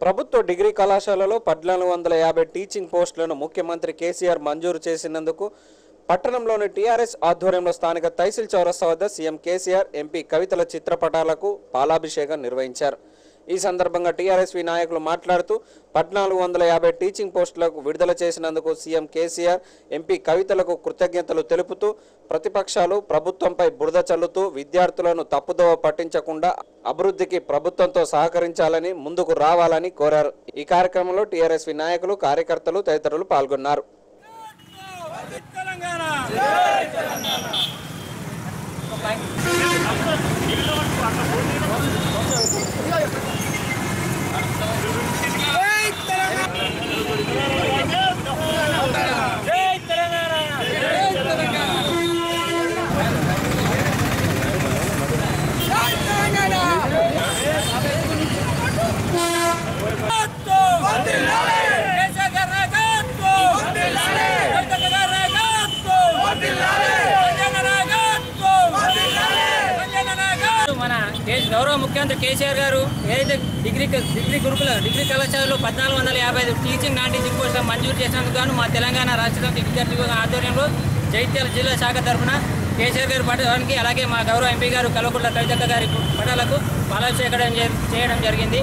ప్రభుత్వ డిగ్రీ కళాశాలలో 1450 టీచింగ్ పోస్టులను ముఖ్యమంత్రి కేసీఆర్ మంజూరు చేసినందుకు పట్టణంలోని టీఆర్ఎస్ ఆధ్వర్యంలో స్థానిక తహసీల్ చౌరస్తా వద్ద సీఎం కేసీఆర్ ఎంపీ కవితల చిత్రపటాలకు పాలాభిషేకం నిర్వహించారు। ఈ సందర్భంగా టీఆర్ఎస్వి నాయకులు మాట్లాడుతూ 1450 టీచింగ్ పోస్టులకు విడుదల చేసినందుకు సీఎం కేసీఆర్ ఎంపీ కవితలకు కృతజ్ఞతలు తెలుపుతూ ప్రతిపక్షాలు ప్రభుత్వంపై బురద చల్లుతూ విద్యార్థులను తప్పుదోవ పట్టించకుండా అభివృద్ధికి ప్రభుత్వంతో సహకరించాలని ముందుకు రావాలని కోరారు। ఈ కార్యక్రమంలో టీఆర్ఎస్వి నాయకులు కార్యకర్తలు తదితరులు పాల్గొన్నారు। గౌరవ ముఖ్యమంత్రి కేసీఆర్ గారు ఏదైతే డిగ్రీ కళాశాలలో 1450 టీచింగ్ నాన్ టీచింగ్ పోస్టులు మంజూరు చేసినందుకు గాను మా తెలంగాణ రాష్ట్ర విద్యార్థి విభాగం ఆధ్వర్యంలో జైత్యాల జిల్లా శాఖ తరఫున కేసీఆర్ గారి పటానికి అలాగే మా గౌరవ ఎంపీ గారు కల్వకుంట్ల కవితక్క గారి పటాలకు పాలాభిషేకం చేయడం జరిగింది।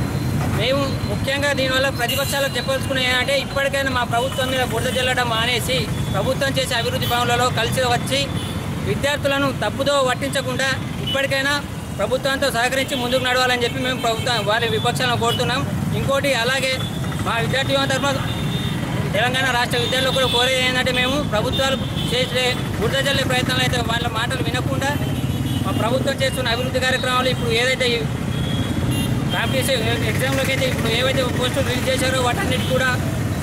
మేము ముఖ్యంగా దీనివల్ల ప్రతిపక్షాలకు చెప్పదలుచుకున్నాయి ఏంటంటే ఇప్పటికైనా మా ప్రభుత్వం మీద బురద జల్లడం మానేసి ప్రభుత్వం చేసే అభివృద్ధి పనులలో కలిసి వచ్చి విద్యార్థులను తప్పుదో పట్టించకుండా ఇప్పటికైనా ప్రభుత్వంతో సహకరించి ముందుకు నడవాలని చెప్పి మేము వారి విపక్షాలను కోరుతున్నాం। ఇంకోటి అలాగే మా విద్యార్థి తరఫున తెలంగాణ రాష్ట్ర విద్యార్థులు కూడా కోరేది ఏంటంటే మేము ప్రభుత్వాలు చేసే బురద జల్లే ప్రయత్నాలు అయితే వాళ్ళ మాటలు వినకుండా మా ప్రభుత్వం చేస్తున్న అభివృద్ధి కార్యక్రమాలు ఇప్పుడు ఏదైతే కాంపిటీషన్ ఎగ్జామ్లోకి అయితే ఇప్పుడు ఏవైతే పోస్టులు రిలీజ్ చేశారో వాటన్నిటి కూడా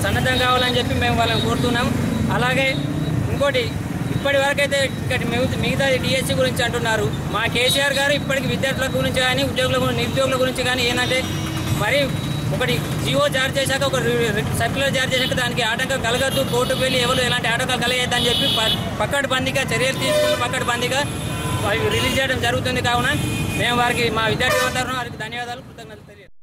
సన్నద్ధం కావాలని చెప్పి మేము వాళ్ళని కోరుతున్నాం। అలాగే ఇంకోటి ఇప్పటి వరకైతే ఇక్కడ మిగతా డిఎస్సి గురించి అంటున్నారు, మా కేసీఆర్ గారు ఇప్పటికి విద్యార్థుల గురించి కానీ ఉద్యోగుల నిరుద్యోగుల గురించి కానీ ఏంటంటే మరి ఒకటి జియో జారీ చేశాక ఒక సర్క్యులర్ జారీ చేశాక దానికి ఆటంకం కలగద్దు, కోర్టుకు వెళ్ళి ఎవరు ఎలాంటి ఆటంకాలు కలగద్దని చెప్పి పక్కడబందీగా చర్యలు తీసుకుని పక్కడబందీగా రిలీజ్ చేయడం జరుగుతుంది। కావున మేము వారికి మా విద్యార్థుల తరఫున వారికి ధన్యవాదాలు, కృతజ్ఞతలు తెలియజేస్తాం।